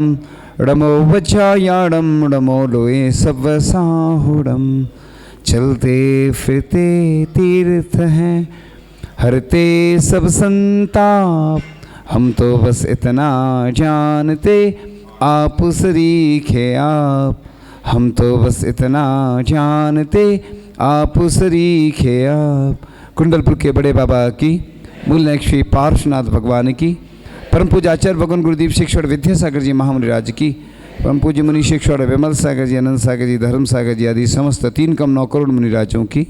डमो वज्रायाणम डमो लोए सवसाहुडम। चलते फिरते तीर्थ हैं हरते सब संताप, हम तो बस इतना जानते आप सरीखे आप, हम तो बस इतना जानते आप सरीखे आप। कुंडलपुर के बड़े बाबा की, मूल श्री पार्श्वनाथ भगवान की, परम पूज्य आचार्य भगवान गुरुदेव शिक्षण विद्यासागर जी महामुनि राज की, परम पूज्य मुनि शिक्षण विमल सागर जी, अनंत सागर जी, धर्म सागर जी आदि समस्त 3,9 करोड़ मुनि राजों की।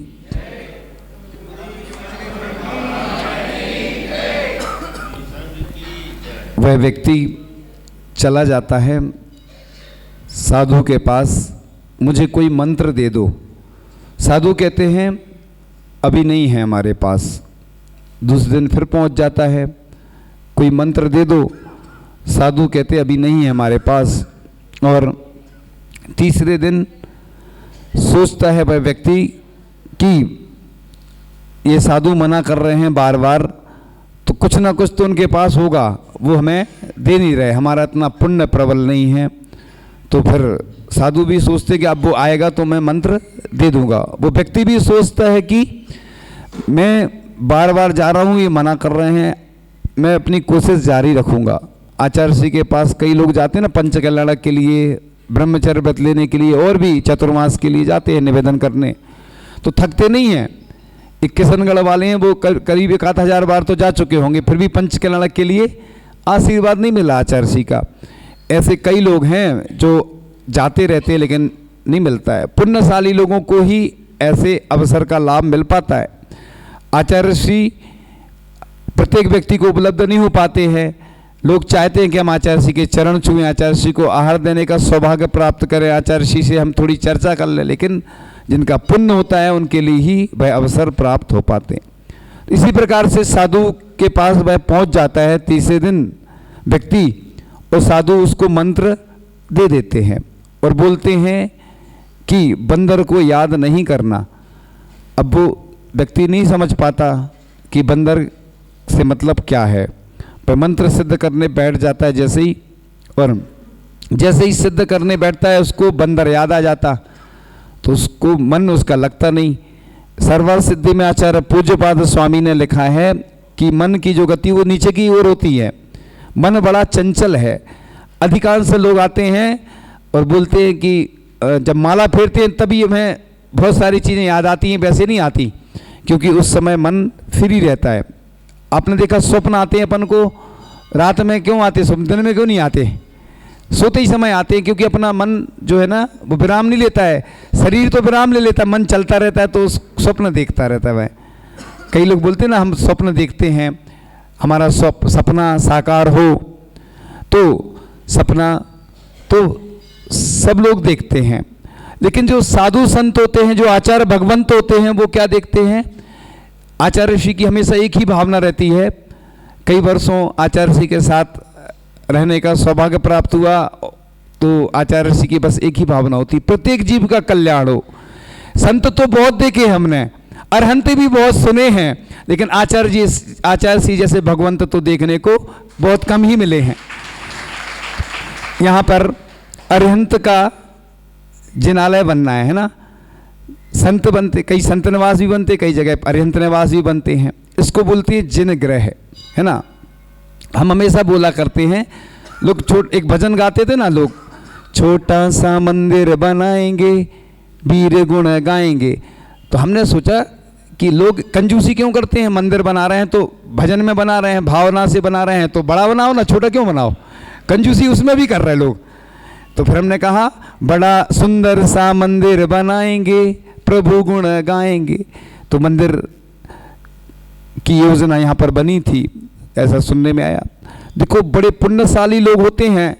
वह व्यक्ति चला जाता है साधु के पास, मुझे कोई मंत्र दे दो। साधु कहते हैं अभी नहीं है हमारे पास। दूसरे दिन फिर पहुंच जाता है, कोई मंत्र दे दो। साधु कहते अभी नहीं है हमारे पास। और तीसरे दिन सोचता है वह व्यक्ति कि ये साधु मना कर रहे हैं बार बार, तो कुछ ना कुछ तो उनके पास होगा, वो हमें दे नहीं रहे, हमारा इतना पुण्य प्रबल नहीं है। तो फिर साधु भी सोचते कि अब वो आएगा तो मैं मंत्र दे दूंगा। वो व्यक्ति भी सोचता है कि मैं बार बार जा रहा हूँ, ये मना कर रहे हैं, मैं अपनी कोशिश जारी रखूँगा। आचार्य श्री के पास कई लोग जाते हैं ना पंचकल्याण के लिए, ब्रह्मचर्य व्रत लेने के लिए, और भी चतुर्मास के लिए जाते हैं निवेदन करने, तो थकते नहीं हैं। 21गढ़ वाले हैं, वो करीब 1,000 बार तो जा चुके होंगे, फिर भी पंचकल्याण के लिए आशीर्वाद नहीं मिला आचार्य श्री का। ऐसे कई लोग हैं जो जाते रहते हैं लेकिन नहीं मिलता है। पुण्यशाली लोगों को ही ऐसे अवसर का लाभ मिल पाता है। आचार्य श्री प्रत्येक व्यक्ति को उपलब्ध नहीं हो पाते हैं। लोग चाहते हैं कि हम आचार्य श्री के चरण छुएं, आचार्य श्री को आहार देने का सौभाग्य प्राप्त करें, आचार्य श्री से हम थोड़ी चर्चा कर लें, लेकिन जिनका पुण्य होता है उनके लिए ही वह अवसर प्राप्त हो पाते हैं। इसी प्रकार से साधु के पास वह पहुंच जाता है तीसरे दिन व्यक्ति, और साधु उसको मंत्र दे देते हैं और बोलते हैं कि बंदर को याद नहीं करना। अब वो व्यक्ति नहीं समझ पाता कि बंदर से मतलब क्या है, पर मंत्र सिद्ध करने बैठ जाता है जैसे ही, और जैसे ही सिद्ध करने बैठता है उसको बंदर याद आ जाता, तो उसको मन उसका लगता नहीं। सर्वर सिद्धि में आचार्य पूज्यपाद स्वामी ने लिखा है कि मन की जो गति वो नीचे की ओर होती है, मन बड़ा चंचल है। अधिकांश लोग आते हैं और बोलते हैं कि जब माला फेरते हैं तभी हमें बहुत सारी चीज़ें याद आती हैं, वैसे नहीं आती, क्योंकि उस समय मन फ्री रहता है। आपने देखा स्वप्न आते हैं अपन को, रात में क्यों आते, स्वप्न दिन में क्यों नहीं आते, सोते ही समय आते हैं, क्योंकि अपना मन जो है ना वो विराम नहीं लेता है। शरीर तो विराम ले लेता है, मन चलता रहता है, तो स्वप्न देखता रहता है वह। कई लोग बोलते हैं ना हम स्वप्न देखते हैं, हमारा सपना साकार हो, तो सपना तो सब लोग देखते हैं, लेकिन जो साधु संत होते हैं, जो आचार्य भगवंत होते हैं, वो क्या देखते हैं। आचार्य श्री की हमेशा एक ही भावना रहती है। कई वर्षों आचार्य श्री के साथ रहने का सौभाग्य प्राप्त हुआ, तो आचार्य श्री की बस एक ही भावना होती, प्रत्येक जीव का कल्याण हो। संत तो बहुत देखे हमने, अरहंत भी बहुत सुने हैं, लेकिन आचार्य श्री जैसे भगवंत तो देखने को बहुत कम ही मिले हैं। यहाँ पर अरहंत का जिनालय बनना है ना, संत बनते, कई संत निवास भी बनते, कई जगह अरहंत निवास भी बनते हैं। इसको बोलते हैं जिन ग्रह, है ना। हम हमेशा बोला करते हैं, लोग एक भजन गाते थे ना लोग, छोटा सा मंदिर बनाएंगे वीर गुण गाएंगे। तो हमने सोचा कि लोग कंजूसी क्यों करते हैं, मंदिर बना रहे हैं तो भजन में बना रहे हैं, भावना से बना रहे हैं, तो बड़ा बनाओ ना, छोटा क्यों बनाओ, कंजूसी उसमें भी कर रहे लोग। तो फिर हमने कहा बड़ा सुंदर सा मंदिर बनाएंगे प्रभु गुण गाएंगे। तो मंदिर की योजना यहाँ पर बनी थी, ऐसा सुनने में आया। देखो बड़े पुण्यशाली लोग होते हैं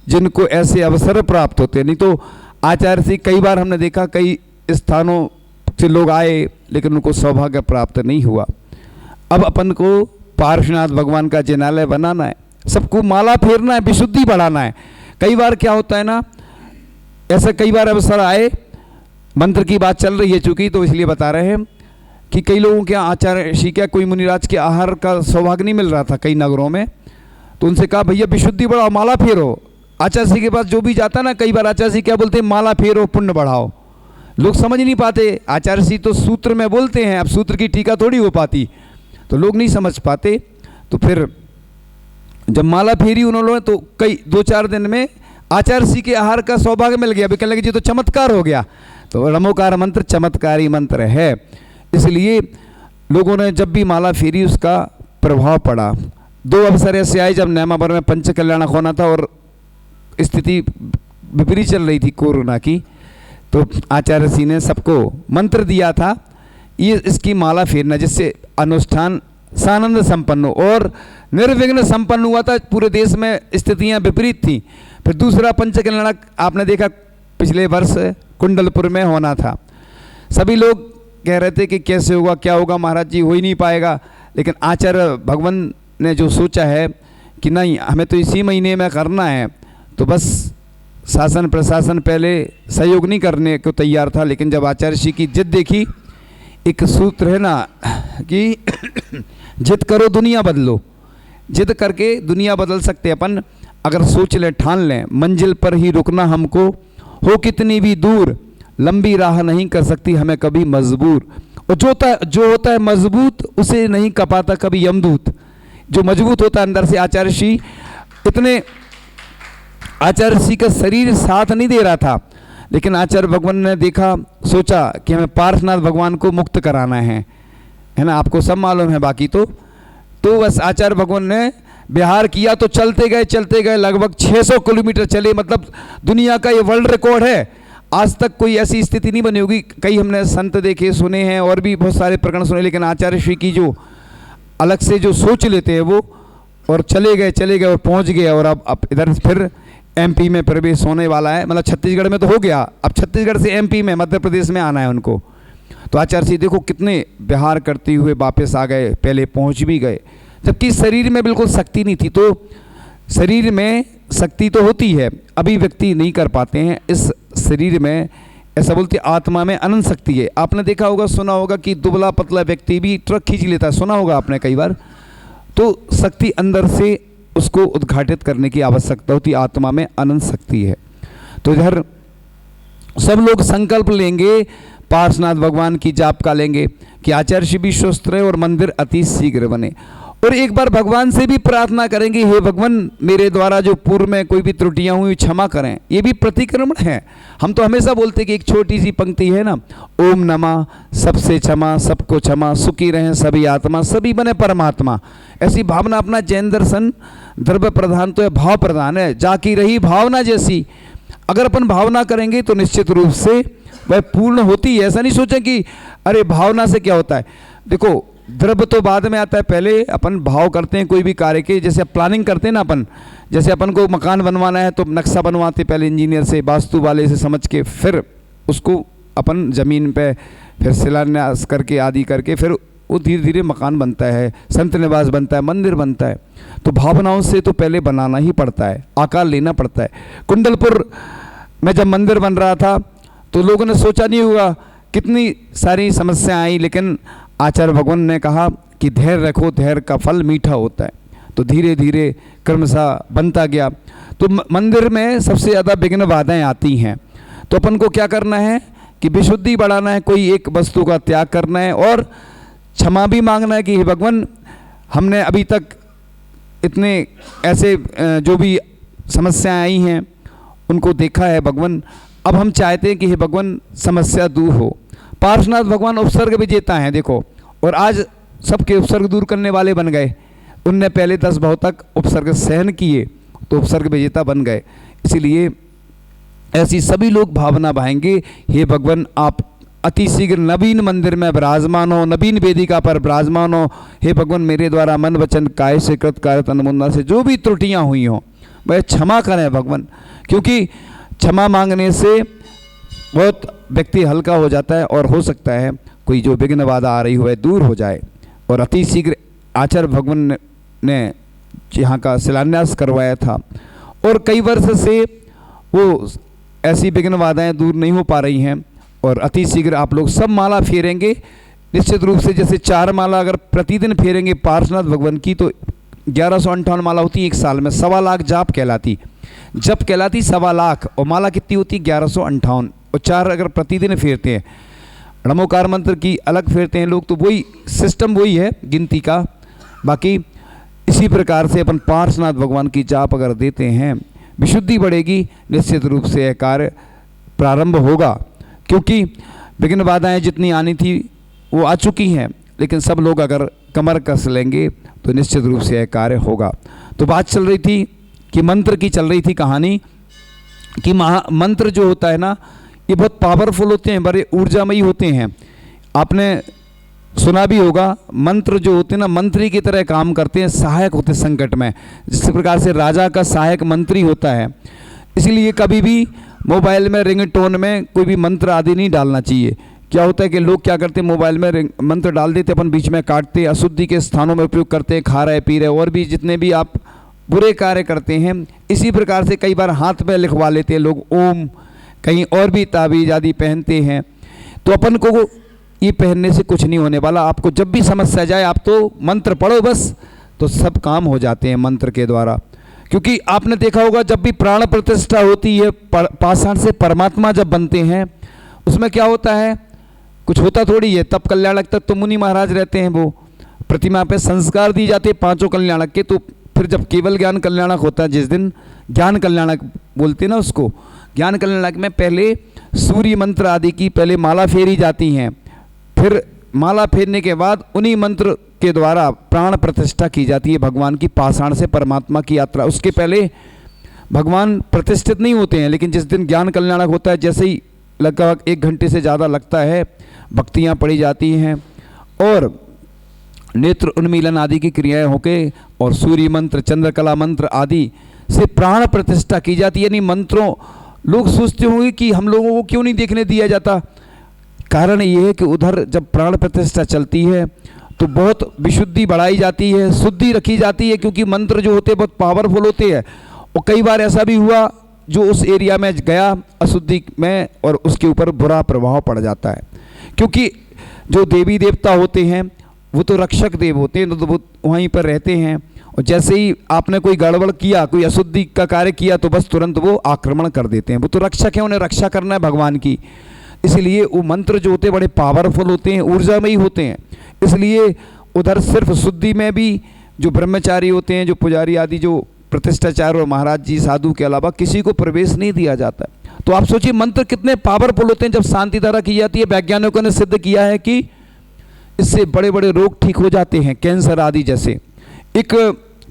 जिनको ऐसे अवसर प्राप्त होते हैं। नहीं तो आचार्य श्री कई बार हमने देखा, कई स्थानों से लोग आए लेकिन उनको सौभाग्य प्राप्त नहीं हुआ। अब अपन को पार्श्वनाथ भगवान का जिनालय बनाना है, सबको माला फेरना है, विशुद्धि बढ़ाना है। कई बार क्या होता है ना, ऐसा कई बार अवसर आए, मंत्र की बात चल रही है चूँकि, तो इसलिए बता रहे हैं कि कई लोगों के आचार्य श्री क्या कोई मुनिराज के आहार का सौभाग्य नहीं मिल रहा था कई नगरों में, तो उनसे कहा भैया विशुद्धि बढ़ाओ, माला फेरो, आचार्य जी के पास जो भी जाता ना, कई बार आचार्य जी क्या बोलते हैं, माला फेरो पुण्य बढ़ाओ। लोग समझ नहीं पाते, आचार्य जी तो सूत्र में बोलते हैं, अब सूत्र की टीका थोड़ी हो पाती, तो लोग नहीं समझ पाते। तो फिर जब माला फेरी उन्होंने तो कई 2-4 दिन में आचार्य जी के आहार का सौभाग्य मिल गया। कहने लगे जी तो चमत्कार हो गया। तो रमोकार मंत्र चमत्कारी मंत्र है, इसलिए लोगों ने जब भी माला फेरी उसका प्रभाव पड़ा। 2 अवसर ऐसे आए जब नेमावर में पंच कल्याणक होना था और स्थिति विपरीत चल रही थी कोरोना की, तो आचार्य जी ने सबको मंत्र दिया था ये इसकी माला फेरना, जिससे अनुष्ठान सानंद संपन्न हो और निर्विघ्न संपन्न हुआ था। पूरे देश में स्थितियां विपरीत थी। फिर दूसरा पंच कल्याणक आपने देखा पिछले वर्ष कुंडलपुर में होना था। सभी लोग कह रहे थे कि कैसे होगा, क्या होगा महाराज जी, हो ही नहीं पाएगा। लेकिन आचार्य भगवान ने जो सोचा है कि नहीं हमें तो इसी महीने में करना है, तो बस शासन प्रशासन पहले सहयोग नहीं करने को तैयार था। लेकिन जब आचार्य जी की जिद देखी, एक सूत्र है ना कि जिद करो दुनिया बदलो, जिद करके दुनिया बदल सकते अपन अगर सोच लें, ठान लें। मंजिल पर ही रुकना हमको, हो कितनी भी दूर, लंबी राह नहीं कर सकती हमें कभी मजबूर। और जो होता है मजबूत उसे नहीं कपाता कभी यमदूत। जो मजबूत होता है अंदर से, आचार्य जी इतने, आचार्य जी का शरीर साथ नहीं दे रहा था, लेकिन आचार्य भगवान ने देखा, सोचा कि हमें पार्श्वनाथ भगवान को मुक्त कराना है ना, आपको सब मालूम है बाकी तो बस आचार्य भगवान ने बिहार किया। तो चलते गए लगभग 600 किलोमीटर चले, मतलब दुनिया का ये वर्ल्ड रिकॉर्ड है। आज तक कोई ऐसी स्थिति नहीं बनी होगी। कई हमने संत देखे सुने हैं और भी बहुत सारे प्रकरण सुने, लेकिन आचार्य श्री की जो अलग से जो सोच लेते हैं वो, और चले गए और पहुंच गए। और अब इधर फिर एमपी में प्रवेश होने वाला है, मतलब छत्तीसगढ़ में तो हो गया, अब छत्तीसगढ़ से एमपी में, मध्य प्रदेश में आना है उनको। तो आचार्य जी देखो कितने बिहार करते हुए वापस आ गए, पहले पहुंच भी गए, जबकि शरीर में बिल्कुल शक्ति नहीं थी। तो शरीर में शक्ति तो होती है, अभिव्यक्ति नहीं कर पाते हैं। इस शरीर में ऐसा बोलते आत्मा में अनंत शक्ति है। आपने देखा होगा, सुना होगा कि दुबला पतला व्यक्ति भी ट्रक खींच लेता है, सुना होगा आपने कई बार। तो शक्ति अंदर से उसको उद्घाटित करने की आवश्यकता होती, आत्मा में अनंत शक्ति है। तो इधर सब लोग संकल्प लेंगे, पार्श्वनाथ भगवान की जाप का लेंगे कि आचार्य श्री भी स्वस्थ रहे और मंदिर अति शीघ्र बने। और एक बार भगवान से भी प्रार्थना करेंगे, हे भगवान मेरे द्वारा जो पूर्व में कोई भी त्रुटियां हुई क्षमा करें। ये भी प्रतिक्रमण है। हम तो हमेशा बोलते कि एक छोटी सी पंक्ति है ना, ओम नमः सबसे क्षमा सबको क्षमा, सुखी रहें सभी आत्मा सभी बने परमात्मा। ऐसी भावना, अपना जैन दर्शन द्रव्य प्रधान तो है, भाव प्रधान है। जाकी रही भावना जैसी, अगर अपन भावना करेंगे तो निश्चित रूप से वह पूर्ण होती है। ऐसा नहीं सोचें कि अरे भावना से क्या होता है। देखो द्रव्य तो बाद में आता है, पहले अपन भाव करते हैं कोई भी कार्य के। जैसे प्लानिंग करते हैं ना अपन, जैसे अपन को मकान बनवाना है तो नक्शा बनवाते पहले इंजीनियर से, वास्तु वाले से समझ के, फिर उसको अपन ज़मीन पे फिर शिलान्यास करके आदि करके फिर वो धीरे धीरे मकान बनता है, संत निवास बनता है, मंदिर बनता है। तो भावनाओं से तो पहले बनाना ही पड़ता है, आकार लेना पड़ता है। कुंडलपुर में जब मंदिर बन रहा था तो लोगों ने सोचा नहीं होगा, कितनी सारी समस्याएं आई, लेकिन आचार्य भगवान ने कहा कि धैर्य रखो, धैर्य का फल मीठा होता है। तो धीरे धीरे क्रमशः बनता गया। तो मंदिर में सबसे ज़्यादा विघ्न बाधाएं आती हैं। तो अपन को क्या करना है कि विशुद्धि बढ़ाना है, कोई एक वस्तु का त्याग करना है और क्षमा भी मांगना है कि हे भगवान हमने अभी तक इतने ऐसे जो भी समस्याएं आई हैं उनको देखा है भगवान, अब हम चाहते हैं कि हे भगवान समस्या दूर हो। पार्श्वनाथ भगवान उपसर्ग विजेता हैं देखो, और आज सबके उपसर्ग दूर करने वाले बन गए। उनने पहले 10 भाव तक उपसर्ग सहन किए तो उपसर्ग विजेता बन गए। इसीलिए ऐसी सभी लोग भावना भाएंगे, हे भगवान आप अति शीघ्र नवीन मंदिर में विराजमान हो, नवीन वेदिका पर विराजमान हो। हे भगवान मेरे द्वारा मन वचन काय से कृत कार्य तन मुंदा से जो भी त्रुटियां हुई हों वह क्षमा करें भगवान, क्योंकि क्षमा मांगने से बहुत व्यक्ति हल्का हो जाता है और हो सकता है कोई जो विघ्न बाधा आ रही हो वह दूर हो जाए। और अति शीघ्र आचार्य भगवान ने यहाँ का शिलान्यास करवाया था और कई वर्ष से वो ऐसी विघ्न बाधाएं दूर नहीं हो पा रही हैं। और अति शीघ्र आप लोग सब माला फेरेंगे निश्चित रूप से। जैसे 4 माला अगर प्रतिदिन फेरेंगे पार्श्वनाथ भगवान की तो 1158 माला होती है एक साल में, 1.25 लाख जाप कहलाती, जप कहलाती 1.25 लाख, और माला कितनी होती है 1158, और 4 अगर प्रतिदिन फेरते हैं, नमोकार मंत्र की अलग फेरते हैं लोग, तो वही सिस्टम वही है गिनती का। बाकी इसी प्रकार से अपन पार्श्वनाथ भगवान की जाप अगर देते हैं, विशुद्धि बढ़ेगी, निश्चित रूप से यह कार्य प्रारंभ होगा। क्योंकि विघ्न बाधाएँ जितनी आनी थी वो आ चुकी हैं, लेकिन सब लोग अगर कमर कस लेंगे तो निश्चित रूप से यह कार्य होगा। तो बात चल रही थी कि मंत्र की चल रही थी कहानी कि मंत्र जो होता है ना, ये बहुत पावरफुल होते हैं, बड़े ऊर्जामयी होते हैं। आपने सुना भी होगा, मंत्र जो होते हैं ना मंत्री की तरह काम करते हैं, सहायक होते हैं संकट में, जिस प्रकार से राजा का सहायक मंत्री होता है। इसीलिए कभी भी मोबाइल में रिंगटोन में कोई भी मंत्र आदि नहीं डालना चाहिए। क्या होता है कि लोग क्या करते हैं, मोबाइल में मंत्र डाल देते, अपन बीच में काटते, अशुद्धि के स्थानों में उपयोग करते हैं, खा रहे पी रहे, और भी जितने भी आप बुरे कार्य करते हैं, इसी प्रकार से कई बार हाथ में लिखवा लेते हैं लोग ओम, कहीं और भी ताबीज आदि पहनते हैं। तो अपन को ये पहनने से कुछ नहीं होने वाला। आपको जब भी समस्या जाए आप तो मंत्र पढ़ो बस, तो सब काम हो जाते हैं मंत्र के द्वारा। क्योंकि आपने देखा होगा जब भी प्राण प्रतिष्ठा होती है, पाषाण से परमात्मा जब बनते हैं, उसमें क्या होता है, कुछ होता थोड़ी है। तब कल्याणक तक तो मुनि महाराज रहते हैं, वो प्रतिमा पे संस्कार दी जाते हैं 5 कल्याणक के। तो फिर जब केवल ज्ञान कल्याणक होता है, जिस दिन ज्ञान कल्याणक बोलते हैं ना उसको, ज्ञान कल्याणक में पहले सूर्य मंत्र आदि की पहले माला फेरी जाती हैं, फिर माला फेरने के बाद उन्हीं मंत्र के द्वारा प्राण प्रतिष्ठा की जाती है भगवान की, पाषाण से परमात्मा की यात्रा। उसके पहले भगवान प्रतिष्ठित नहीं होते हैं, लेकिन जिस दिन ज्ञान कल्याणक होता है, जैसे ही लगभग 1 घंटे से ज़्यादा लगता है, भक्तियाँ पढ़ी जाती हैं और नेत्र उन्मीलन आदि की क्रियाएं होके और सूर्य मंत्र, चंद्रकला मंत्र आदि से प्राण प्रतिष्ठा की जाती है। यानी मंत्रों, लोग सोचते होंगे कि हम लोगों को क्यों नहीं देखने दिया जाता। कारण ये है कि उधर जब प्राण प्रतिष्ठा चलती है तो बहुत विशुद्धि बढ़ाई जाती है, शुद्धि रखी जाती है, क्योंकि मंत्र जो होते हैं बहुत पावरफुल होते हैं। और कई बार ऐसा भी हुआ जो उस एरिया में गया अशुद्धि में और उसके ऊपर बुरा प्रभाव पड़ जाता है। क्योंकि जो देवी देवता होते हैं वो तो रक्षक देव होते हैं, तो वो वहीं पर रहते हैं, और जैसे ही आपने कोई गड़बड़ किया, कोई अशुद्धि का कार्य किया, तो बस तुरंत वो आक्रमण कर देते हैं। वो तो रक्षक हैं, उन्हें रक्षा करना है भगवान की। इसलिए वो मंत्र जो होते हैं बड़े पावरफुल होते हैं, ऊर्जामयी होते हैं। इसलिए उधर सिर्फ शुद्धि में भी जो ब्रह्मचारी होते हैं, जो पुजारी आदि, जो प्रतिष्ठाचार और महाराज जी साधु के अलावा किसी को प्रवेश नहीं दिया जाता। तो आप सोचिए मंत्र कितने पावरफुल होते हैं। जब शांति धारा की जाती है, वैज्ञानिकों ने सिद्ध किया है कि इससे बड़े बड़े रोग ठीक हो जाते हैं, कैंसर आदि जैसे। एक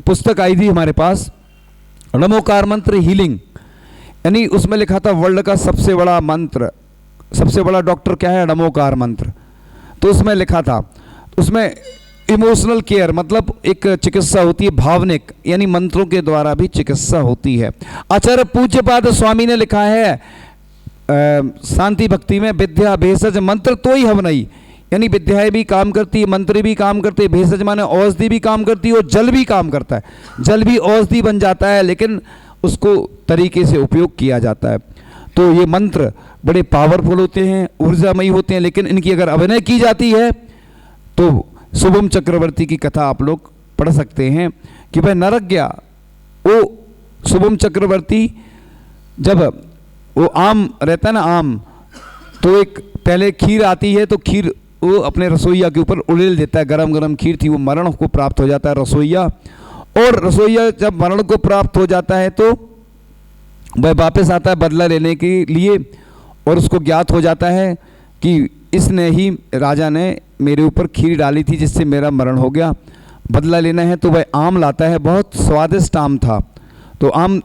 पुस्तक आई थी हमारे पास, नमोकार मंत्र हीलिंग, यानी उसमें लिखा था वर्ल्ड का सबसे बड़ा मंत्र, सबसे बड़ा डॉक्टर क्या है, नमोकार मंत्र। तो उसमें लिखा था, उसमें इमोशनल केयर मतलब एक चिकित्सा होती है, भावनिक, यानी मंत्रों के द्वारा भी चिकित्सा होती है। आचार्य पूज्यपाद स्वामी ने लिखा है शांति भक्ति में, विद्या भेषज मंत्र तो ही हवनई, यानी विद्याएं भी काम करती है, मंत्र भी काम करते हैं, भेषज माने औषधि भी काम करती है, और जल भी काम करता है। जल भी औषधि बन जाता है, लेकिन उसको तरीके से उपयोग किया जाता है। तो ये मंत्र बड़े पावरफुल होते हैं, ऊर्जामयी होते हैं, लेकिन इनकी अगर अभिनय की जाती है तो शुभम चक्रवर्ती की कथा आप लोग पढ़ सकते हैं कि वह नरक गया। वो शुभम चक्रवर्ती जब वो आम रहता है ना, आम, तो एक पहले खीर आती है, तो खीर वो अपने रसोईया के ऊपर उड़ेल देता है, गरम गरम खीर थी, वो मरण को प्राप्त हो जाता है रसोईया। और रसोईया जब मरण को प्राप्त हो जाता है तो वह वापस आता है बदला लेने के लिए, और उसको ज्ञात हो जाता है कि इसने ही, राजा ने मेरे ऊपर खीर डाली थी जिससे मेरा मरण हो गया, बदला लेना है। तो वह आम लाता है, बहुत स्वादिष्ट आम था, तो आम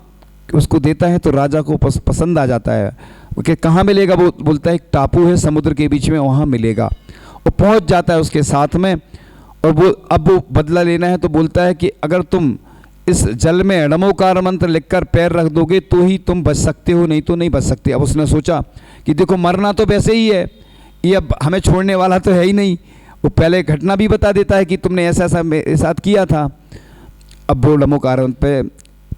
उसको देता है, तो राजा को पसंद आ जाता है। कि कहाँ मिलेगा, वो बोलता है एक टापू है समुद्र के बीच में, वहाँ मिलेगा। वो पहुँच जाता है उसके साथ में, और वो अब वो बदला लेना है, तो बोलता है कि अगर तुम इस जल में नमोकार मंत्र लिखकर पैर रख दोगे तो ही तुम बच सकते हो, नहीं तो नहीं बच सकते। अब उसने सोचा कि देखो मरना तो वैसे ही है, ये अब हमें छोड़ने वाला तो है ही नहीं। वो पहले घटना भी बता देता है कि तुमने ऐसा ऐसा मेरे साथ किया था। अब वो नमोकार मंत्र पे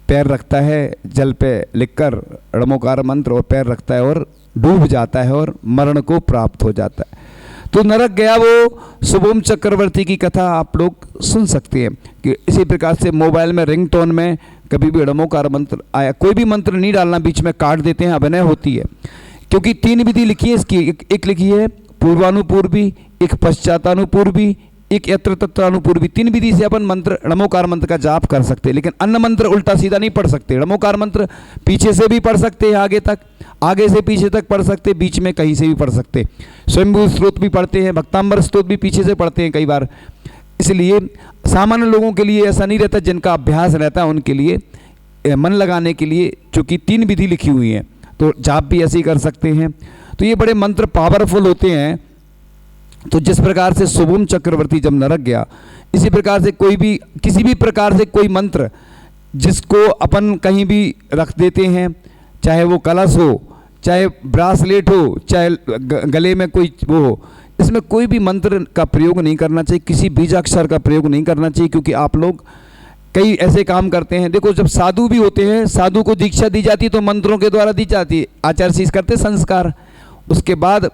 पैर रखता है, जल पे लिखकर नमोकार मंत्र, और पैर रखता है और डूब जाता है और मरण को प्राप्त हो जाता है। तो नरक गया वो शुभम चक्रवर्ती की कथा आप लोग सुन सकते हैं कि इसी प्रकार से मोबाइल में रिंगटोन में कभी भी ड़मोकार मंत्र आया, कोई भी मंत्र नहीं डालना, बीच में काट देते हैं, अभिनय होती है। क्योंकि 3 विधि लिखी है इसकी, एक लिखी है पूर्वानुपूर्वी, एक पश्चातानुपूर्वी, एक यत्र तत्रानुपूर्वी। 3 विधि से अपन मंत्र ड़मोकार मंत्र का जाप कर सकते हैं, लेकिन अन्य मंत्र उल्टा सीधा नहीं पढ़ सकते। ड़मोकार मंत्र पीछे से भी पढ़ सकते हैं, आगे तक, आगे से पीछे तक पढ़ सकते, बीच में कहीं से भी पढ़ सकते। स्वयंभू स्त्रोत भी पढ़ते हैं, भक्तांबर स्त्रोत भी पीछे से पढ़ते हैं कई बार। इसलिए सामान्य लोगों के लिए ऐसा नहीं रहता, जिनका अभ्यास रहता है उनके लिए मन लगाने के लिए, चूँकि 3 विधि लिखी हुई हैं, तो जाप भी ऐसे ही कर सकते हैं। तो ये बड़े मंत्र पावरफुल होते हैं। तो जिस प्रकार से शुभम चक्रवर्ती जब नरक गया, इसी प्रकार से कोई भी किसी भी प्रकार से कोई मंत्र जिसको अपन कहीं भी रख देते हैं, चाहे वो कलश हो, चाहे ब्रासलेट हो, चाहे गले में कोई वो हो, इसमें कोई भी मंत्र का प्रयोग नहीं करना चाहिए, किसी बीजाक्षर का प्रयोग नहीं करना चाहिए। क्योंकि आप लोग कई ऐसे काम करते हैं, देखो जब साधु भी होते हैं, साधु को दीक्षा दी जाती है तो मंत्रों के द्वारा दी जाती है, आचार्य शीष करते संस्कार, उसके बाद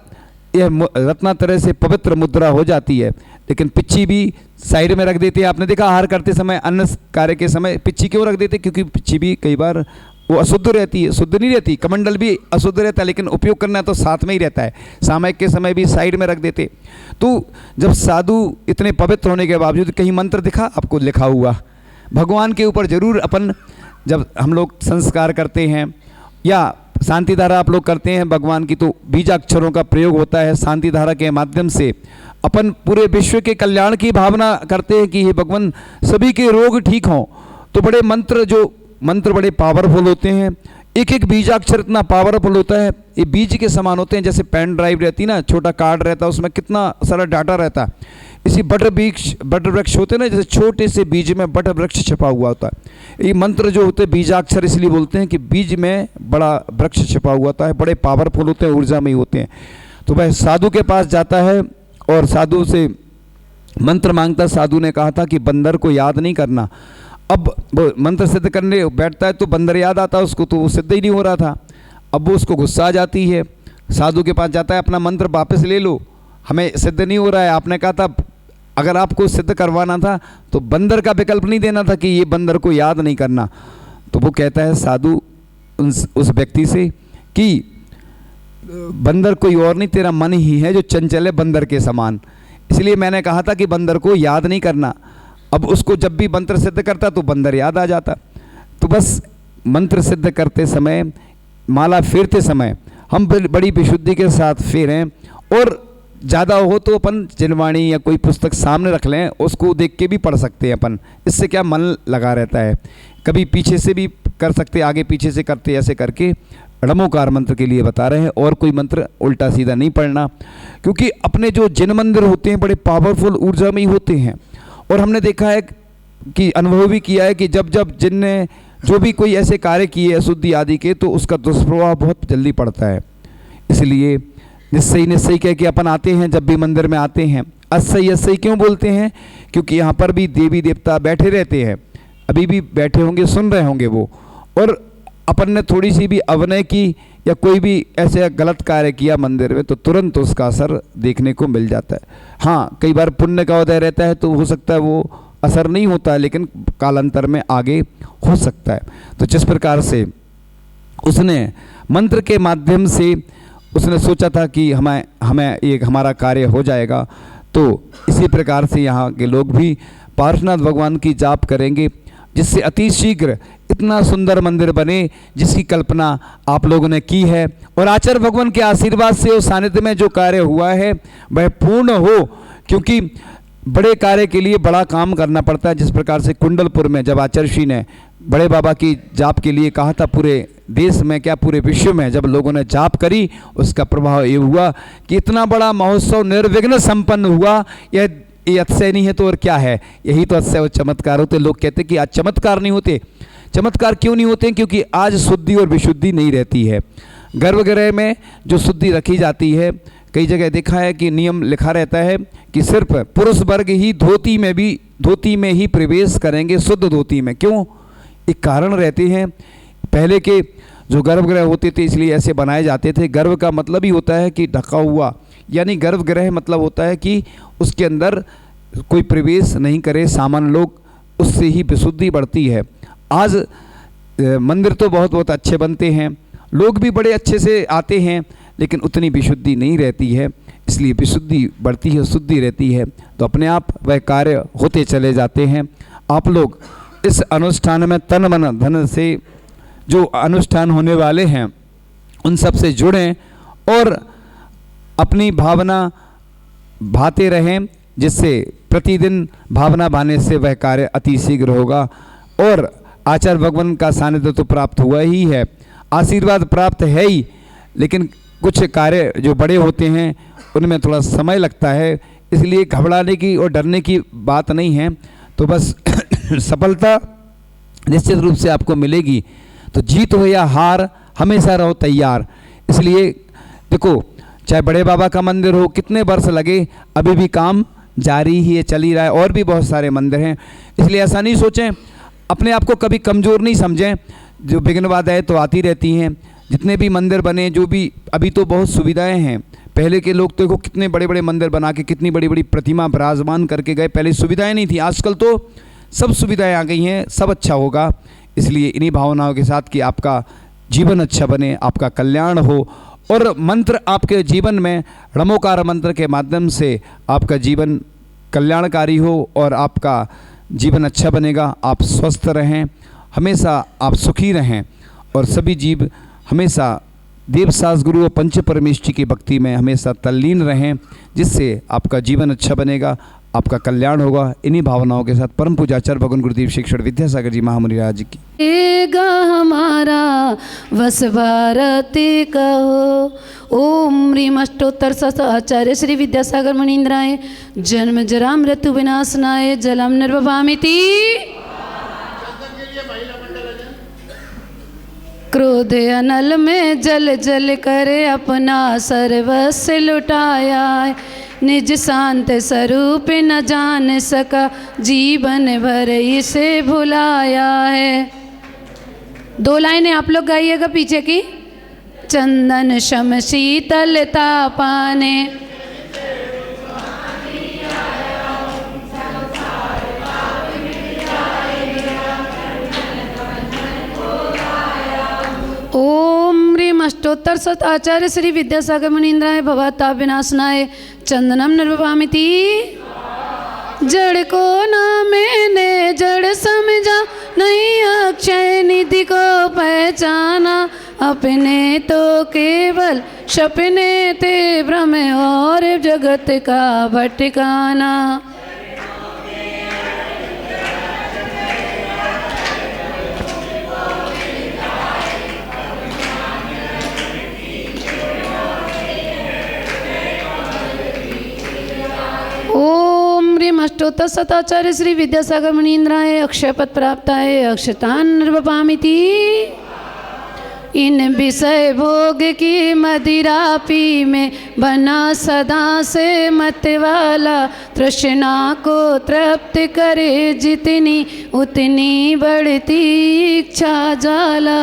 यह रत्नात्रय से पवित्र मुद्रा हो जाती है। लेकिन पिच्ची भी साइड में रख देते हैं। आपने देखा आहार करते समय, अन्न कार्य के समय पिच्ची क्यों रख देते? क्योंकि पिच्ची भी कई बार वो अशुद्ध रहती है, शुद्ध नहीं रहती। कमंडल भी अशुद्ध रहता है, लेकिन उपयोग करना तो साथ में ही रहता है। सामयिक के समय भी साइड में रख देते। तो जब साधु इतने पवित्र होने के बावजूद कहीं मंत्र दिखा आपको लिखा हुआ, भगवान के ऊपर जरूर अपन जब हम लोग संस्कार करते हैं या शांति धारा आप लोग करते हैं भगवान की, तो बीजाक्षरों का प्रयोग होता है। शांति धारा के माध्यम से अपन पूरे विश्व के कल्याण की भावना करते हैं कि हे भगवान सभी के रोग ठीक हों। तो बड़े मंत्र बड़े पावरफुल होते हैं। एक एक बीजाक्षर इतना पावरफुल होता है, ये बीज के समान होते हैं। जैसे पेन ड्राइव रहती ना, छोटा कार्ड रहता है, उसमें कितना सारा डाटा रहता है। इसी बट वृक्ष होते हैं ना, जैसे छोटे से बीज में बट वृक्ष छिपा हुआ होता है। ये मंत्र जो होते हैं बीजाक्षर इसलिए बोलते हैं कि बीज में बड़ा वृक्ष छिपा हुआ होता है, बड़े पावरफुल होते हैं, ऊर्जामयी होते हैं। तो वह साधु के पास जाता है और साधु से मंत्र मांगता। साधु ने कहा था कि बंदर को याद नहीं करना। अब वो मंत्र सिद्ध करने बैठता है तो बंदर याद आता है उसको, तो वो सिद्ध ही नहीं हो रहा था। अब वो उसको गुस्सा आ जाती है, साधु के पास जाता है, अपना मंत्र वापस ले लो, हमें सिद्ध नहीं हो रहा है। आपने कहा था अगर आपको सिद्ध करवाना था तो बंदर का विकल्प नहीं देना था कि ये बंदर को याद नहीं करना। तो वो कहता है साधु उस व्यक्ति से कि बंदर कोई और नहीं, तेरा मन ही है जो चंचल है बंदर के समान, इसलिए मैंने कहा था कि बंदर को याद नहीं करना। अब उसको जब भी मंत्र सिद्ध करता तो बंदर याद आ जाता। तो बस मंत्र सिद्ध करते समय, माला फेरते समय हम बड़ी विशुद्धि के साथ फेरें, और ज़्यादा हो तो अपन जिनवाणी या कोई पुस्तक सामने रख लें, उसको देख के भी पढ़ सकते हैं अपन। इससे क्या मन लगा रहता है। कभी पीछे से भी कर सकते, आगे पीछे से करते, ऐसे करके ड़मोकार मंत्र के लिए बता रहे हैं। और कोई मंत्र उल्टा सीधा नहीं पढ़ना, क्योंकि अपने जो जिन मंदिर होते हैं बड़े पावरफुल ऊर्जामयी होते हैं। और हमने देखा है कि अनुभव भी किया है कि जब जब जिन ने जो भी कोई ऐसे कार्य किए अशुद्धि आदि के, तो उसका दुष्प्रभाव बहुत जल्दी पड़ता है। इसलिए निश्चय कह के अपन आते हैं, जब भी मंदिर में आते हैं। अस्सई क्यों बोलते हैं? क्योंकि यहाँ पर भी देवी देवता बैठे रहते हैं, अभी भी बैठे होंगे, सुन रहे होंगे वो। और अपन ने थोड़ी सी भी अवनय की या कोई भी ऐसे गलत कार्य किया मंदिर में, तो तुरंत उसका असर देखने को मिल जाता है। हाँ, कई बार पुण्य का उदय रहता है तो हो सकता है वो असर नहीं होता है, लेकिन कालांतर में आगे हो सकता है। तो जिस प्रकार से उसने मंत्र के माध्यम से उसने सोचा था कि हमें एक हमारा कार्य हो जाएगा, तो इसी प्रकार से यहाँ के लोग भी पार्श्वनाथ भगवान की जाप करेंगे, जिससे अति शीघ्र इतना सुंदर मंदिर बने जिसकी कल्पना आप लोगों ने की है। और आचार्य भगवान के आशीर्वाद से उस सानिध्य में जो कार्य हुआ है वह पूर्ण हो, क्योंकि बड़े कार्य के लिए बड़ा काम करना पड़ता है। जिस प्रकार से कुंडलपुर में जब आचार्य ने बड़े बाबा की जाप के लिए कहा था, पूरे देश में क्या पूरे विश्व में जब लोगों ने जाप करी, उसका प्रभाव ये हुआ कि इतना बड़ा महोत्सव निर्विघ्न संपन्न हुआ। ये अतिशय नहीं है तो और क्या है, यही तो अतिशय और चमत्कार होते। लोग कहते कि आज चमत्कार नहीं होते। चमत्कार क्यों नहीं होते? क्योंकि आज शुद्धि और विशुद्धि नहीं रहती है। गर्भगृह में जो शुद्धि रखी जाती है, कई जगह देखा है कि नियम लिखा रहता है कि सिर्फ पुरुष वर्ग ही धोती में ही प्रवेश करेंगे, शुद्ध धोती में। क्यों? एक कारण रहते हैं। पहले के जो गर्भगृह होते थे इसलिए ऐसे बनाए जाते थे। गर्भ का मतलब ही होता है कि ढका हुआ यानी गर्भगृह मतलब होता है कि उसके अंदर कोई प्रवेश नहीं करे सामान्य लोग, उससे ही विशुद्धि बढ़ती है। आज मंदिर तो बहुत बहुत अच्छे बनते हैं, लोग भी बड़े अच्छे से आते हैं, लेकिन उतनी विशुद्धि नहीं रहती है, इसलिए विशुद्धि बढ़ती है, शुद्धि रहती है, तो अपने आप वह कार्य होते चले जाते हैं। आप लोग इस अनुष्ठान में तन मन धन से जो अनुष्ठान होने वाले हैं उन सब से जुड़ें और अपनी भावना भाते रहें, जिससे प्रतिदिन भावना भाने से वह कार्य अति शीघ्र होगा। और आचार्य भगवान का सानिध्य तो प्राप्त हुआ ही है, आशीर्वाद प्राप्त है ही, लेकिन कुछ कार्य जो बड़े होते हैं उनमें थोड़ा समय लगता है, इसलिए घबराने की और डरने की बात नहीं है। तो बस सफलता निश्चित रूप से आपको मिलेगी। तो जीत हो या हार, हमेशा रहो तैयार। इसलिए देखो, चाहे बड़े बाबा का मंदिर हो, कितने वर्ष लगे, अभी भी काम जारी ही है, चल ही रहा है, और भी बहुत सारे मंदिर हैं। इसलिए ऐसा नहीं सोचें, अपने आप को कभी कमज़ोर नहीं समझें। जो विघ्न बाधाएं तो आती रहती हैं, जितने भी मंदिर बने, जो भी अभी तो बहुत सुविधाएं हैं। पहले के लोग तो देखो कितने बड़े बड़े मंदिर बना के कितनी बड़ी बड़ी प्रतिमा विराजमान करके गए, पहले सुविधाएं नहीं थी, आजकल तो सब सुविधाएं आ गई हैं, सब अच्छा होगा। इसलिए इन्हीं भावनाओं के साथ कि आपका जीवन अच्छा बने, आपका कल्याण हो, और मंत्र आपके जीवन में णमोकार मंत्र के माध्यम से आपका जीवन कल्याणकारी हो और आपका जीवन अच्छा बनेगा। आप स्वस्थ रहें, हमेशा आप सुखी रहें, और सभी जीव हमेशा देव सास गुरु और पंच परमेष्ठी की भक्ति में हमेशा तल्लीन रहें, जिससे आपका जीवन अच्छा बनेगा, आपका कल्याण होगा। इन्हीं भावनाओं के साथ परम पूजाचार्य भगवान गुरुदेव शिक्षण विद्यासागर जी महामुनि राज की एगा हमारा वस भारती कहो। ओम ह्रीम अष्टोत्तर सत आचार्य श्री विद्यासागर मुनीन्द्राय जन्म जरा मृत्यु विनाशनाय जलम निर्वभामिति। क्रोध अनल में जल जल कर अपना सर्वस्व लुटाया, निज शांत स्वरूप न जान सका जीवन भर इसे भुलाया है। 2 लाइनें आप लोग गाइएगा पीछे की। चंदन शम शीतलता पाने, ओम ह्रीम अष्टोत्तर सत आचार्य श्री विद्यासागर मुनीन्द्राय भवता विनाशनाय चंदनम निर्वभामिति। जड़ को ना मैंने जड़ समझा, नहीं अक्षय निधि को पहचाना, अपने तो केवल सपने थे भ्रम और जगत का भटकाना। ओम ह्रीम अष्टोत्तर सताचार्य श्री विद्यासागर मुनीन्द्राय अक्षय पद प्राप्ताय अक्षतान निर्वपामिति। इन विषय भोग की मदिरा पी में बना सदा से मत वाला, तृष्णा को तृप्त करे जितनी उतनी बढ़ती इच्छा जाला।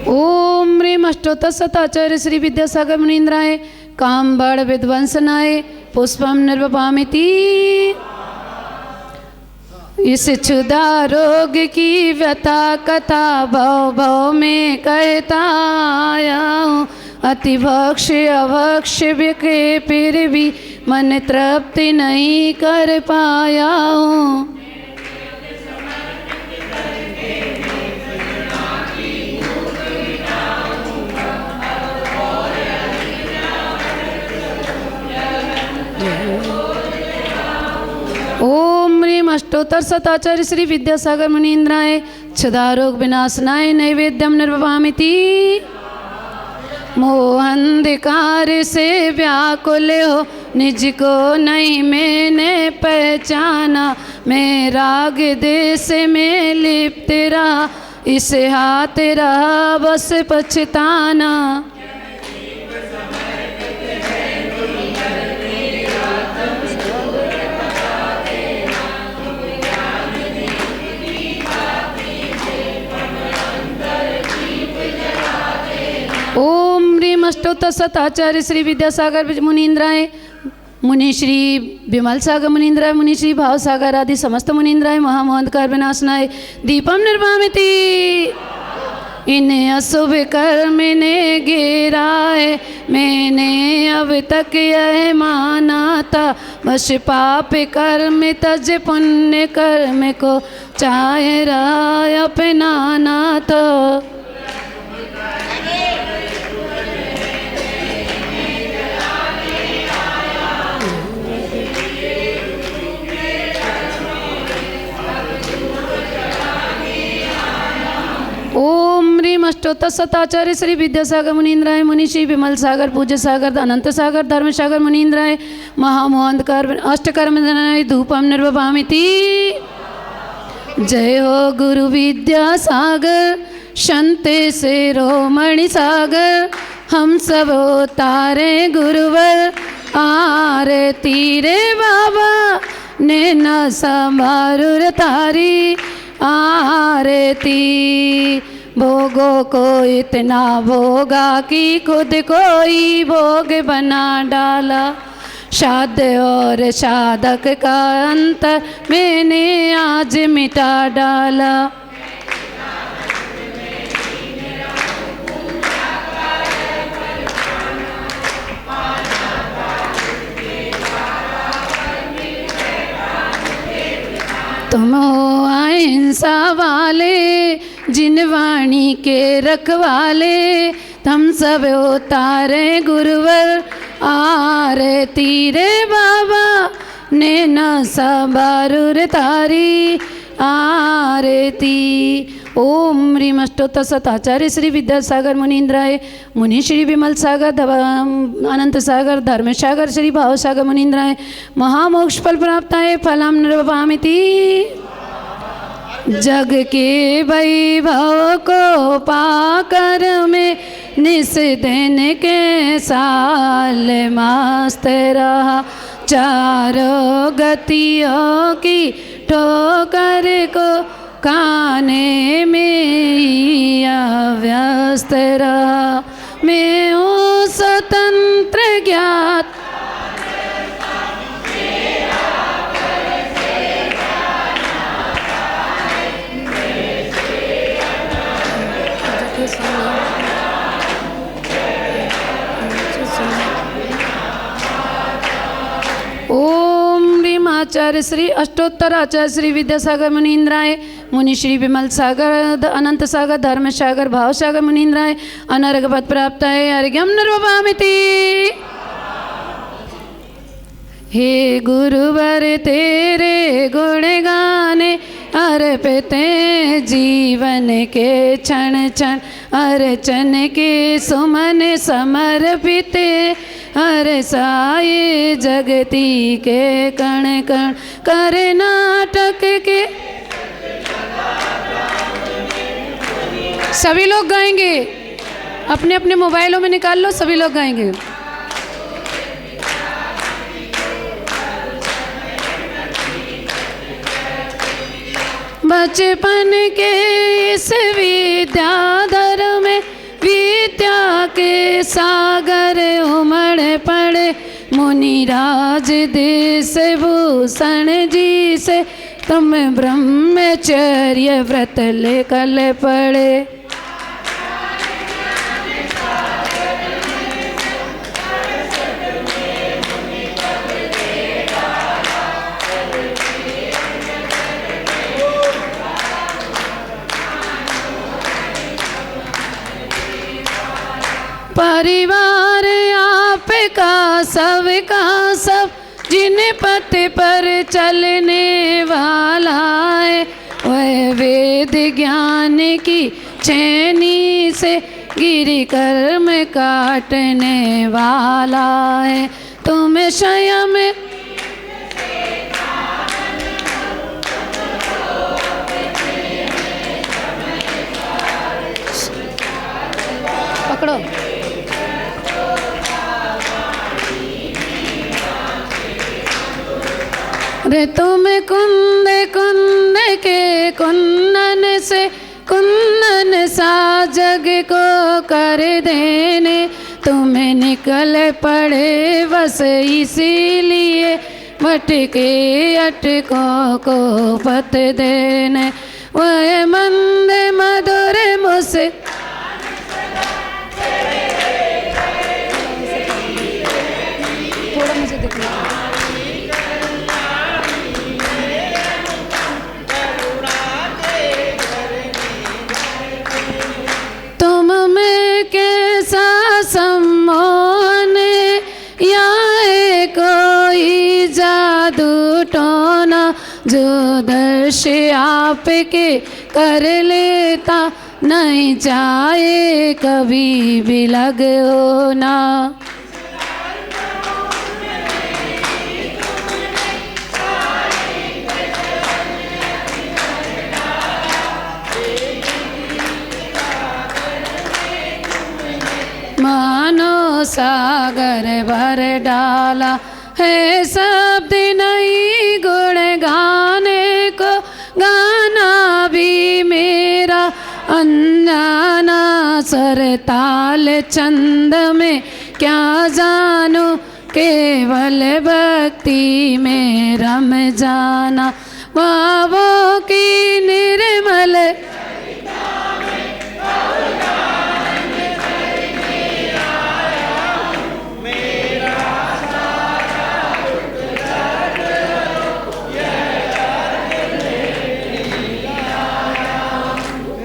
ओम ह्रीम अष्टोत्तर सताचार्य श्री विद्यासागर मुनीन्द्राय काम बड़ विध्वंसनाय पुष्पम निर्वपामिति। इस क्षुधा रोग की व्यथा कथा भव भव में कहता आया हूँ, अति भक्ष्य अभक्ष्य बिके फिर भी मन तृप्ति नहीं कर पाया हूँ। ओम ह्रीम अष्टोत्तर सताचार्य श्री विद्यासागर मुनीन्द्राय क्षुधारोग विनाशनाय नैवेद्यम निर्वपामिति। मोहंधकार से व्याकुल हो निज को नहीं मैंने पहचाना, मैं राग देश में लिप्त रहा, इस हाथ रहा बस पछताना। अष्टोत्तर शताचार्य श्री विद्यासागर मुनीन्द्राय, मुनि श्री विमल सागर मुनीन्द्राय, मुनि श्री भाव सागर आदि समस्त मुनीन्द्राय, महामोहंकार विनाशनाय दीपम निर्वामिति। इन्हें अशुभ कर्म ने घेरा है, मैंने अब तक यह माना था, बस पाप कर्म तज पुण्य कर्म को चाहे राय अपनाना था। ओम ह्रीम अष्टोत्तर शताचार्य श्री विद्यासागर मुनीन्द्राय, मुनि श्री विमल सागर पूज्य सागर अनंत सागर धर्म सागर मुनीन्द्राय, महामोहंकार अष्टकर्म धूपम निर्वभामिति। जय हो गुरु विद्यासागर, संत से रोमणि सागर, हम सब तारे गुरुवर, आरती रे बाबा नैना संभार तारी आरती। भोगों को इतना भोगा कि खुद कोई भोग बना डाला, साध्य और साधक का अंतर मैंने आज मिटा डाला। तुम हो अहिंसा वाले, जिन वाणी के रखवाले, हम सब उतारे गुरुवर, आरती रे बाबा नैना संभार तारी आरती। ओम ह्रीम अष्टोत्तर शताचार्य श्री विद्यासागर मुनीन्द्राय, मुनि श्री विमल सागर अनंत सागर धर्म सागर श्री भाव सागर मुनीन्द्राय, महामोक्ष फल प्राप्ताय फलम निर्वभामिति। जग के वैभव को पाकर में निस दिन के साल मस्त रहा, चारों गतियों की ठोकर को खाने में ही व्यस्त रहा। मैं हूँ स्वतंत्र ज्ञात, ओम ह्रीम आचार्य श्री अष्टोत्तर आचार्य श्री विद्यासागर मुनीन्द्राय, मुनि श्री विमल सागर अनंत सागर धर्म सागर भाव सागर मुनीन्द्राय, अनर्घ पद प्राप्त है अर्घ्यम निर्वभामिति। हे गुरुवर तेरे गुण गाने अर्पिते जीवन के क्षण क्षण, अर्चन के सुमन समर्पित, हर साये जगती के कण कण, कर नाटक के। सभी लोग गाएंगे, अपने अपने मोबाइलों में निकाल लो, सभी लोग गाएंगे। बचपन के इस विद्याधर में विद्या के सागर उमड़ पड़े, मुनिराज देश भूषण जी से तुम ब्रह्मचर्य व्रत लेकर पड़े। परिवार आपका सबका सब, जिन पथ पर चलने वाला है, वह वेद ज्ञान की चैनी से गिरी कर्म काटने वाला है। तुम स्वयं पकड़ो। रे तुम कुंद कुंद के कुंदन से कुंदन सा जग को कर देने, तुम्हें निकल पड़े बस इसीलिए भटके अटकों को पत देने वह मंद मधुर मुझसे थोड़ा मुझे दिखना तुम में कैसा सम्मोहन या है कोई जादू टोना जो दर्श आपके कर लेता नहीं चाहे कभी भी लग होना। मानो सागर भर डाला है शब्द नहीं गुण गाने को गाना भी मेरा अनजाना सर ताल चंद में क्या जानू केवल भक्ति में रम जाना बाबों की निर्मल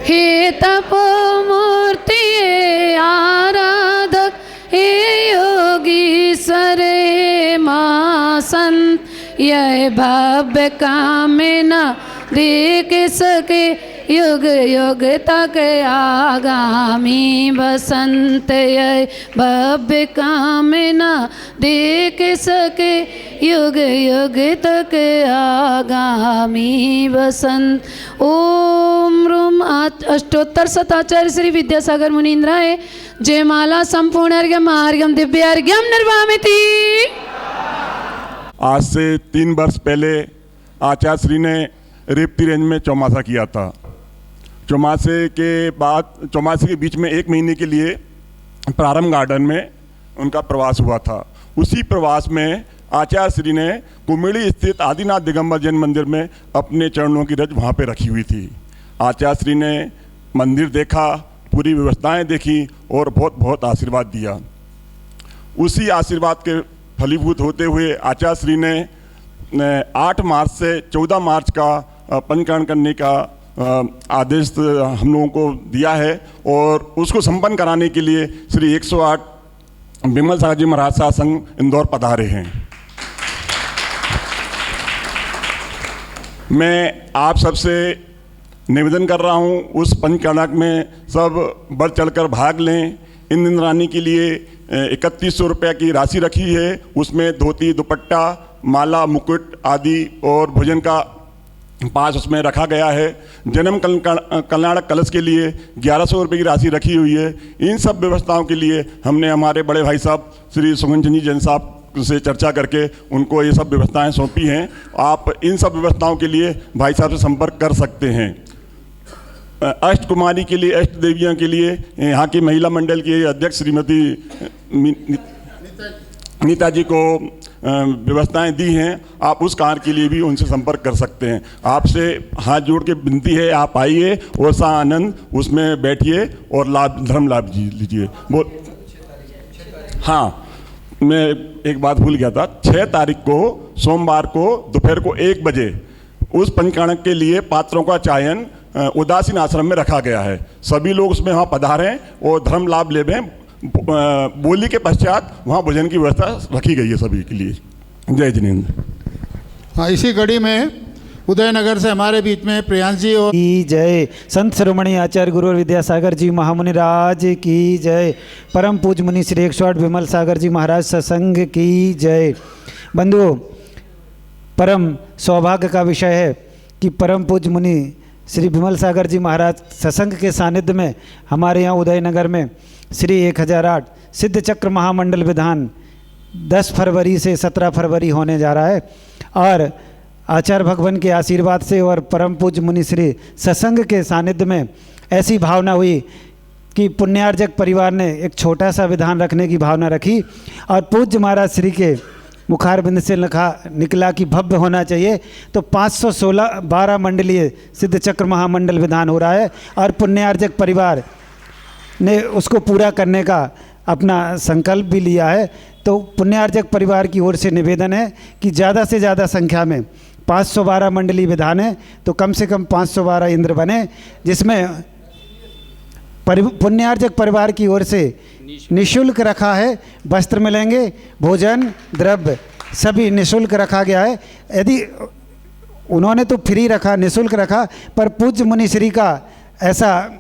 हे तपो मूर्ति आराधक हे योगीश्वर हे महासंत यह भव्य कामना देख सके युग युग तक आगामी बसंत यह भव्य कामना देख सके युग युग तक आगामी बसंत। ओम रूम अष्टोत्तर शताचार्य श्री विद्यासागर मुनीन्द्राय जयमाला संपूर्ण अर्घ्यम आर्घ्यम दिव्य अर्घ्यम निर्वामिति। आज से 3 वर्ष पहले आचार्य श्री ने रेवती रेंज में चौमासा किया था। चौमासे के बीच में 1 महीने के लिए प्रारंभ गार्डन में उनका प्रवास हुआ था। उसी प्रवास में आचार्य श्री ने कुमिड़ी स्थित आदिनाथ दिगंबर जैन मंदिर में अपने चरणों की रज वहाँ पे रखी हुई थी। आचार्य श्री ने मंदिर देखा, पूरी व्यवस्थाएं देखी और बहुत बहुत आशीर्वाद दिया। उसी आशीर्वाद के फलीभूत होते हुए आचार्य श्री ने 8 मार्च से 14 मार्च का पंजीकरण करने का आदेश हम लोगों को दिया है और उसको संपन्न कराने के लिए श्री 108 विमल सागर जी महाराज साध संघ इंदौर पधारे हैं। मैं आप सबसे निवेदन कर रहा हूं उस पंचकर्णक में सब बढ़ चढ़कर भाग लें। इन इंद्राणी के लिए 3100 रुपये की राशि रखी है। उसमें धोती, दुपट्टा, माला, मुकुट आदि और भोजन का पास उसमें रखा गया है। जन्म कल्याणक कलश के लिए 1100 रुपये की राशि रखी हुई है। इन सब व्यवस्थाओं के लिए हमने हमारे बड़े भाई साहब श्री सुगन चंद जी जैन साहब से चर्चा करके उनको ये सब व्यवस्थाएं सौंपी हैं। आप इन सब व्यवस्थाओं के लिए भाई साहब से संपर्क कर सकते हैं। अष्ट कुमारी के लिए, अष्ट देवियों के लिए यहाँ की महिला मंडल की अध्यक्ष श्रीमती नीता जी को व्यवस्थाएं दी हैं। आप उस कार्य के लिए भी उनसे संपर्क कर सकते हैं। आपसे हाथ जोड़ के विनती है, आप आइए और सा आनंद उसमें बैठिए और धर्म लाभ लीजिए। हाँ, मैं एक बात भूल गया था। 6 तारीख को सोमवार को दोपहर को 1 बजे उस पंचकर्णक के लिए पात्रों का चयन उदासीन आश्रम में रखा गया है। सभी लोग उसमें वहाँ पधारें और धर्म लाभ लें। बोली के पश्चात वहाँ भोजन की व्यवस्था रखी गई है सभी के लिए। जय जिनेन्द्र। हाँ, इसी कड़ी में उदयनगर से हमारे बीच में प्रियांश जी और की जय। संत शिरोमणि आचार्य गुरु विद्यासागर जी महामुनि राज की जय। परम पूज्य मुनि श्री 108 विमल सागर जी महाराज सत्संग की जय। बंधुओं, परम सौभाग्य का विषय है कि परम पूज्य मुनि श्री विमल सागर जी महाराज सत्संग के सानिध्य में हमारे यहाँ उदयनगर में श्री 1008 सिद्ध चक्र महामंडल विधान 10 फरवरी से 17 फरवरी होने जा रहा है। और आचार्य भगवान के आशीर्वाद से और परम पूज्य मुनि श्री सत्संग के सानिध्य में ऐसी भावना हुई कि पुण्यार्जक परिवार ने एक छोटा सा विधान रखने की भावना रखी और पूज्य महाराज श्री के मुखारबिंद से निकला कि भव्य होना चाहिए। तो 512 मंडलीय सिद्ध चक्र महामंडल विधान हो रहा है और पुण्यार्जक परिवार ने उसको पूरा करने का अपना संकल्प भी लिया है। तो पुण्यार्जक परिवार की ओर से निवेदन है कि ज़्यादा से ज़्यादा संख्या में 512 मंडली विधान है तो कम से कम 512 इंद्र बने, जिसमें पुण्यार्जक परिवार की ओर से निःशुल्क रखा है। वस्त्र मिलेंगे, भोजन द्रव्य सभी निःशुल्क रखा गया है। यदि उन्होंने तो फ्री रखा, निःशुल्क रखा, पर पूज्य मुनिश्री का ऐसा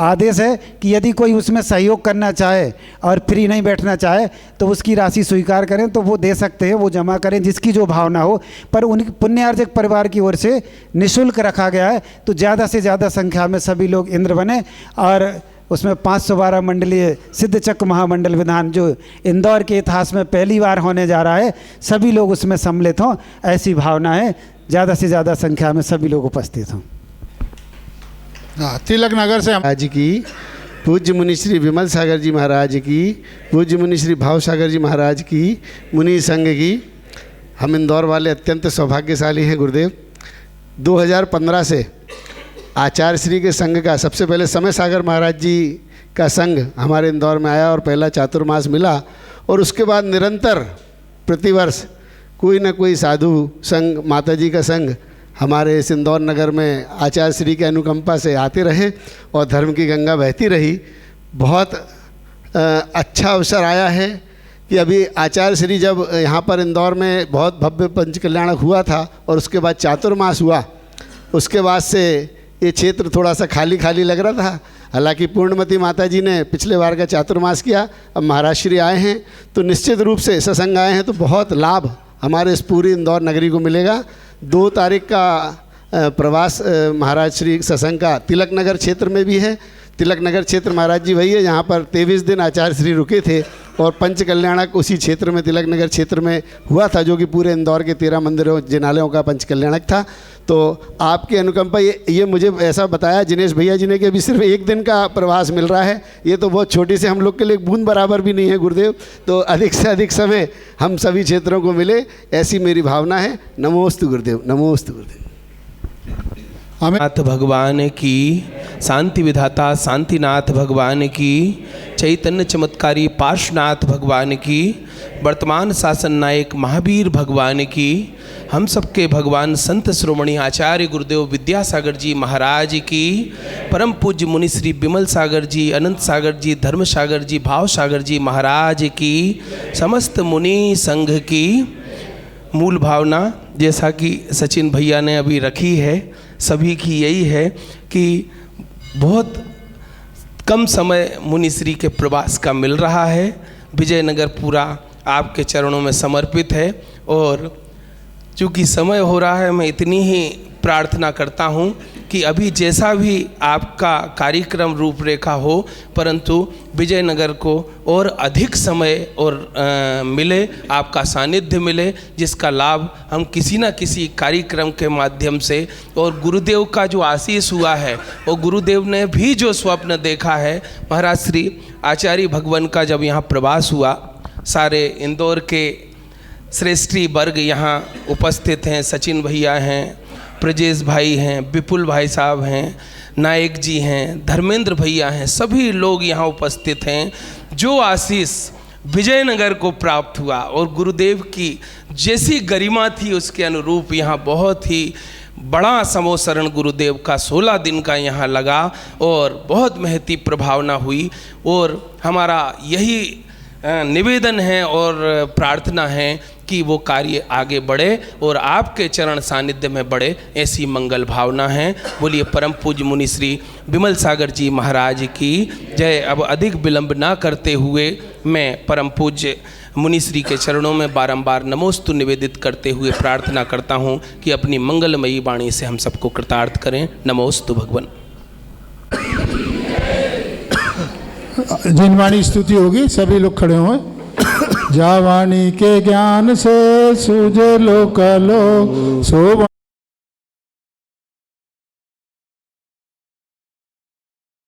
आदेश है कि यदि कोई उसमें सहयोग करना चाहे और फ्री नहीं बैठना चाहे तो उसकी राशि स्वीकार करें तो वो दे सकते हैं, वो जमा करें, जिसकी जो भावना हो। पर उन पुण्यार्जक परिवार की ओर से निःशुल्क रखा गया है तो ज़्यादा से ज़्यादा संख्या में सभी लोग इंद्र बने और उसमें 512 मंडलीय सिद्ध चक्र महामंडल विधान जो इंदौर के इतिहास में पहली बार होने जा रहा है, सभी लोग उसमें सम्मिलित हों, ऐसी भावना है। ज़्यादा से ज़्यादा संख्या में सभी लोग उपस्थित हों। तिलक नगर से महाराज की, पूज्य मुनि श्री विमल सागर जी महाराज की, पूज्य मुनि श्री भाव सागर जी महाराज की, मुनि संघ की। हम इंदौर वाले अत्यंत सौभाग्यशाली हैं गुरुदेव। 2015 से आचार्य श्री के संघ का सबसे पहले समय सागर महाराज जी का संघ हमारे इंदौर में आया और पहला चातुर्मास मिला और उसके बाद निरंतर प्रतिवर्ष कोई ना कोई साधु संघ, माता जी का संघ हमारे इस इंदौर नगर में आचार्य श्री के अनुकंपा से आते रहे और धर्म की गंगा बहती रही। बहुत अच्छा अवसर आया है कि अभी आचार्य श्री जब यहाँ पर इंदौर में बहुत भव्य पंचकल्याणक हुआ था और उसके बाद चातुर्मास हुआ, उसके बाद से ये क्षेत्र थोड़ा सा खाली खाली लग रहा था। हालांकि पूर्णमती माता जी ने पिछले बार का चातुर्मास किया, अब महाराज श्री आए हैं तो निश्चित रूप से सत्संग आए हैं तो बहुत लाभ हमारे इस पूरी इंदौर नगरी को मिलेगा। 2 तारीख का प्रवास महाराज श्री सत्संग का तिलक नगर क्षेत्र में भी है। तिलक नगर क्षेत्र महाराज जी वही है जहाँ पर 23 दिन आचार्य श्री रुके थे और पंच कल्याणक उसी क्षेत्र में तिलक नगर क्षेत्र में हुआ था, जो कि पूरे इंदौर के 13 मंदिरों जिनालयों का पंच कल्याणक था। तो आपकी अनुकंपा ये मुझे ऐसा बताया जिनेश भैया जी ने कि अभी सिर्फ 1 दिन का प्रवास मिल रहा है। ये तो बहुत छोटी से हम लोग के लिए बूंद बराबर भी नहीं है गुरुदेव। तो अधिक से अधिक समय हम सभी क्षेत्रों को मिले, ऐसी मेरी भावना है। नमोस्तु गुरुदेव, नमोस्तु गुरुदेव। नाथ भगवान की, शांति विधाता शांतिनाथ भगवान की, चैतन्य चमत्कारी पार्श्वनाथ भगवान की, वर्तमान शासन नायक महावीर भगवान की, हम सबके भगवान संत श्रोमणी आचार्य गुरुदेव विद्यासागर जी महाराज की, परम पूज्य मुनि श्री विमल सागर जी, अनंत सागर जी, धर्म सागर जी, भाव सागर जी महाराज की, समस्त मुनि संघ की मूल भावना जैसा कि सचिन भैया ने अभी रखी है, सभी की यही है कि बहुत कम समय मुनिश्री के प्रवास का मिल रहा है। विजयनगर पूरा आपके चरणों में समर्पित है और चूँकि समय हो रहा है, मैं इतनी ही प्रार्थना करता हूँ कि अभी जैसा भी आपका कार्यक्रम रूपरेखा हो, परंतु विजयनगर को और अधिक समय और मिले, आपका सानिध्य मिले, जिसका लाभ हम किसी न किसी कार्यक्रम के माध्यम से, और गुरुदेव का जो आशीष हुआ है और गुरुदेव ने भी जो स्वप्न देखा है, महाराज श्री आचार्य भगवान का जब यहाँ प्रवास हुआ, सारे इंदौर के श्रेष्ठी वर्ग यहाँ उपस्थित हैं, सचिन भैया हैं, प्रजेश भाई हैं, विपुल भाई साहब हैं, नायक जी हैं, धर्मेंद्र भैया हैं, सभी लोग यहाँ उपस्थित हैं। जो आशीष विजयनगर को प्राप्त हुआ और गुरुदेव की जैसी गरिमा थी उसके अनुरूप यहाँ बहुत ही बड़ा समोसरण गुरुदेव का 16 दिन का यहाँ लगा और बहुत महती प्रभावना हुई। और हमारा यही निवेदन है और प्रार्थना है कि वो कार्य आगे बढ़े और आपके चरण सानिध्य में बढ़े, ऐसी मंगल भावना है। बोलिए परम पूज्य मुनि श्री विमल सागर जी महाराज की जय। अब अधिक विलंब ना करते हुए मैं परम पूज्य मुनिश्री के चरणों में बारंबार नमोस्तु निवेदित करते हुए प्रार्थना करता हूँ कि अपनी मंगलमयी वाणी से हम सबको कृतार्थ करें। नमोस्तु भगवान। जिन वाणी स्तुति होगी सभी लोग खड़े हुए। जा वाणी के ज्ञान से सूझे लोक सो